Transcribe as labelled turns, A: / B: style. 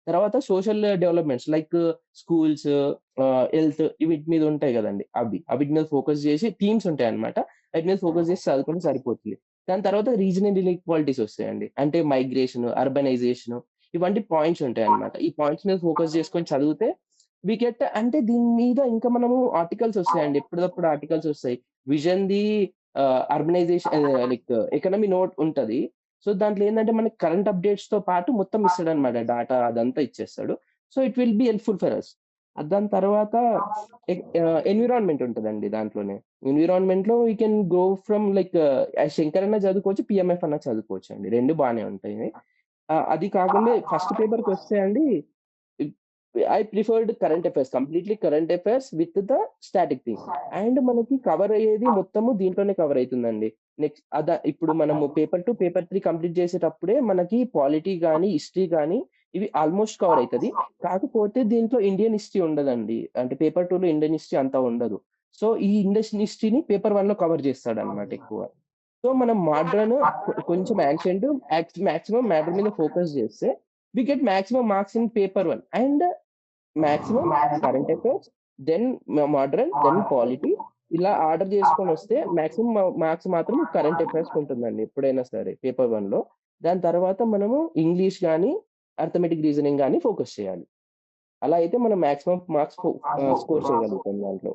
A: తర్వాత social developments like schools, health వీటి మీద ఉంటాయి గదండీ! అవిటి మీద ఫోకస్ జేసి థీమ్స్ ఉంటాయన్నమాట. వాటి మీద ఫోకస్ జేసి చదువుకుంటే సరిపోతుంది. దాని తర్వాత రీజనల్ ఇన్‌ఈక్వాలిటీస్ ఒస్తాయండి. అంటే మైగ్రేషన్, అర్బనైజేషన్ ఇవంటి పాయింట్స్ ఉంటాయన్నమాట. ఈ పాయింట్స్ మీద ఫోకస్ జేసుకొని చదివితే వి గెట్ అంటే దీని మీద ఇంకా మనము ఆర్టికల్స్ ఒస్తాయండి. ఎప్పటిదప్పుడు ఆర్టికల్స్ ఒస్తాయి. విజన్‌ది అర్బనైజేషన్ లైక్ ఎకానమీ నోట్ ఉంటది. సో, దాంట్లో ఏందంటే మనకి కరెంట్ అప్‌డేట్స్‌తో పాటు మొత్తం ఇస్తాడన్నమాట. డాటా అదంతా ఇచ్చేస్తాడు. So, it will be helpful for us. దాని తర్వాత ఎన్విరాన్మెంట్ ఉంటదండి దాంట్లోనే. ఎన్విరాన్మెంట్‌లో we can go from like Shankar అన్న చదువుకోవచ్చు, పీఎంఎఫ్ అన్న చదువుకోవచ్చండి. 2 బానే ఉంటాయి. అది కాకుండా ఫస్ట్ పేపర్‌కొస్తే అండి ఇప్ I preferred current affairs. Completely current affairs with the static thing. And మనకి కవర్ అయ్యేది మొత్తము దీంట్లోనే కవర్ అయితుందండి. ఇప్పుడు మనము పేపర్ 2, పేపర్ 3 కంప్లీట్ చేసేటప్పుడే మనకి పాలిటీ గాని, హిస్టరీ గాని ఇవి ఆల్‌మోస్ట్ కవర్ అయితది. కాకపోతే దీంట్లో ఇండియన్ హిస్టరీ ఉండదండి. అంటే పేపర్ 2లో ఇండియన్ హిస్టరీ అంత ఉండదు. సో, ఈ ఇండియన్ హిస్టరీని పేపర్ 1లో కవర్ చేస్తాడన్నమాట ఎక్కువ. సో, మనం మోడ్రన్ కొంచెం యాన్షియంట్ మాక్సిమం మ్యాటర్ మీద ఫోకస్ చేస్తే we get maximum marks in paper 1 and maximum current affairs, then modern, then polity ఇలా ఆర్డర్ చేసుకొనొస్తే మాక్సిమం మార్క్స్ మాత్రం కరెంట్ అఫైర్స్‌కుంటుందండి ఎప్పుడైనా సరే పేపర్ 1లో. దాని తర్వాత మనము ఇంగ్లీష్ గాని, అర్థమెటిక్ రీజనింగ్ గాని ఫోకస్ చేయాలి. అలా అయితే మనం మాక్సిమం మార్క్స్ స్కోర్ చేయగలుగుతాం దాంట్లో.